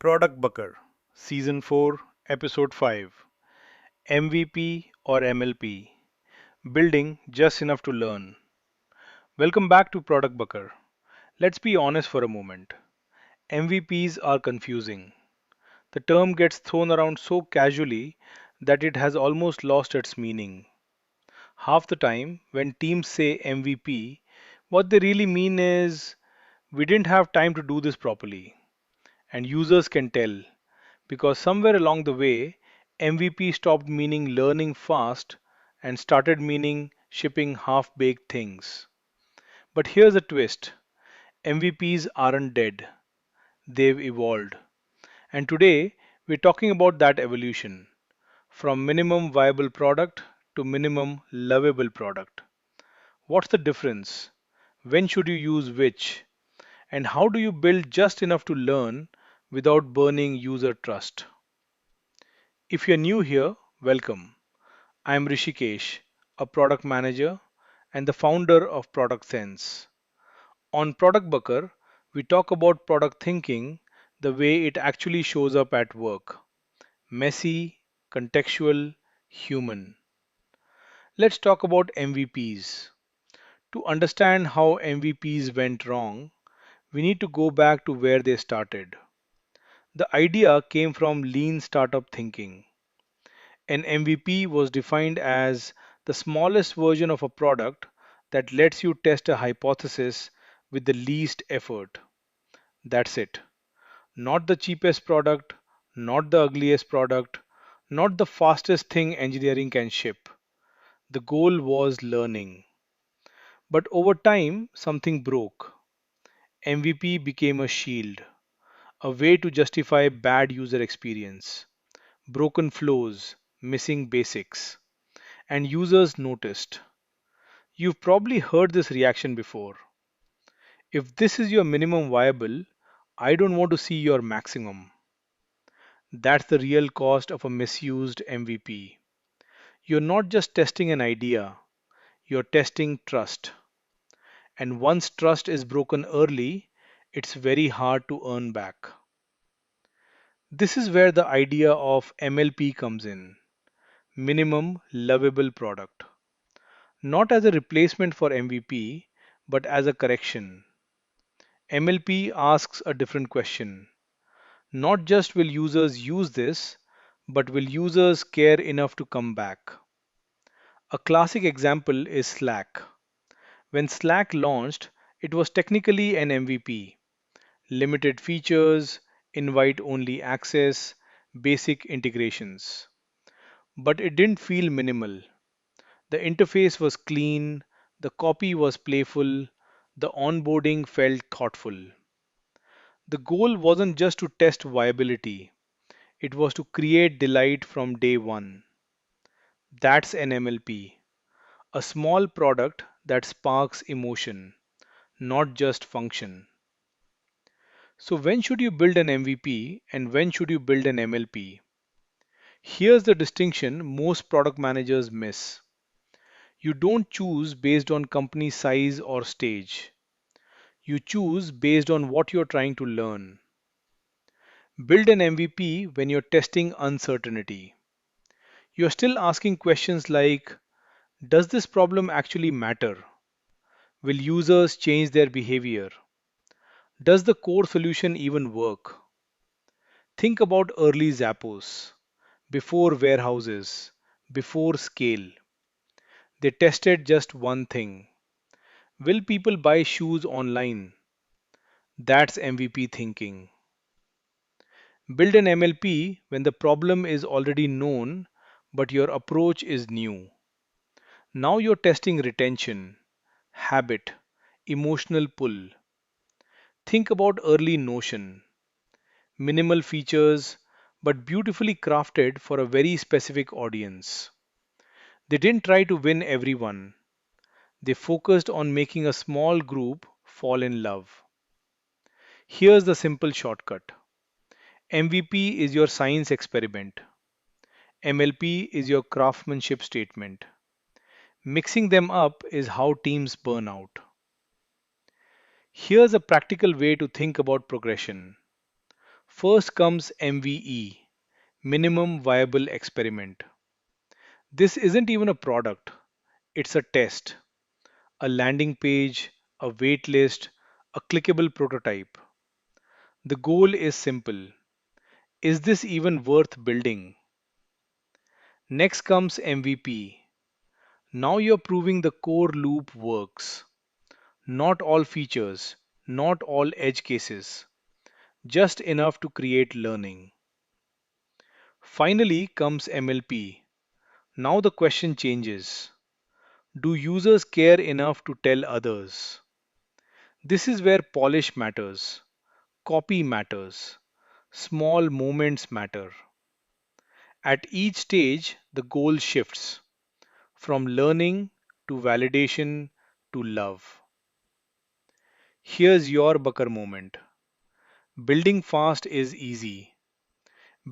Product Bucker, Season 4, Episode 5, MVP or MLP, Building Just Enough to Learn. Welcome back to Product Bucker. Let's be honest for a moment. MVPs are confusing. The term gets thrown around so casually that it has almost lost its meaning. Half the time, when teams say MVP, what they really mean is we didn't have time to do this properly. And users can tell because somewhere along the way, MVP stopped meaning learning fast and started meaning shipping half baked things. But here's a twist: MVPs aren't dead, they've evolved. And today, we're talking about that evolution from minimum viable product to minimum lovable product. What's the difference? When should you use which? And how do you build just enough to learn without burning user trust? If you're new here, welcome. I'm Rishikesh, a product manager and the founder of Product Sense. On Product Bucker, we talk about product thinking the way it actually shows up at work: messy, contextual, human. Let's talk about MVPs. To understand how MVPs went wrong, we need to go back to where they started. The idea came from lean startup thinking. An MVP was defined as the smallest version of a product that lets you test a hypothesis with the least effort. That's it. Not the cheapest product, not the ugliest product, not the fastest thing engineering can ship. The goal was learning. But over time, something broke. MVP became a shield, a way to justify bad user experience, broken flows, missing basics. And users noticed. You've probably heard this reaction before. If this is your minimum viable, I don't want to see your maximum. That's the real cost of a misused MVP. You're not just testing an idea, you're testing trust. And once trust is broken early, it's very hard to earn back. This is where the idea of MLP comes in: minimum lovable product. Not as a replacement for MVP, but as a correction. MLP asks a different question. Not just will users use this, but will users care enough to come back? A classic example is Slack. When Slack launched, it was technically an MVP: limited features, invite only access, basic integrations. But it didn't feel minimal. The interface was clean, the copy was playful, the onboarding felt thoughtful. The goal wasn't just to test viability, it was to create delight from day one. That's an MLP, a small product that sparks emotion, not just function. So, when should you build an MVP and when should you build an MLP? Here's the distinction most product managers miss. You don't choose based on company size or stage. You choose based on what you're trying to learn. Build an MVP when you're testing uncertainty. You're still asking questions like: does this problem actually matter? Will users change their behavior? Does the core solution even work? Think about early Zappos, before warehouses, before scale. They tested just one thing: will people buy shoes online? That's MVP thinking. Build an MLP when the problem is already known, but your approach is new. Now you're testing retention, habit, emotional pull. Think about early Notion: minimal features, but beautifully crafted for a very specific audience. They didn't try to win everyone, they focused on making a small group fall in love. Here's the simple shortcut: MVP is your science experiment, MLP is your craftsmanship statement. Mixing them up is how teams burn out. Here's a practical way to think about progression. First comes MVE, minimum viable experiment. This isn't even a product, it's a test, a landing page, a wait list, a clickable prototype. The goal is simple. Is this even worth building? Next comes MVP. Now you're proving the core loop works. Not all features, not all edge cases, just enough to create learning. Finally comes MLP. Now the question changes. Do users care enough to tell others? This is where polish matters, copy matters, small moments matter. At each stage, the goal shifts from learning to validation to love. Here's your Bucker moment. Building fast is easy.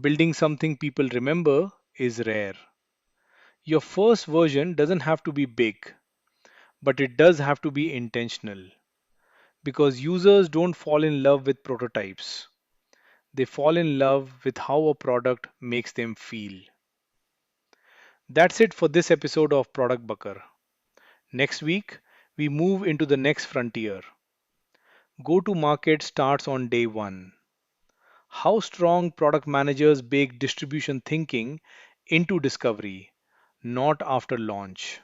Building something people remember is rare. Your first version doesn't have to be big, but it does have to be intentional because users don't fall in love with prototypes. They fall in love with how a product makes them feel. That's it for this episode of Product Bucker. Next week, we move into the next frontier. Go to market starts on day one. How strong product managers bake distribution thinking into discovery, not after launch.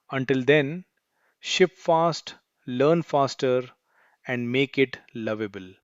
Until then, ship fast, learn faster, and make it lovable.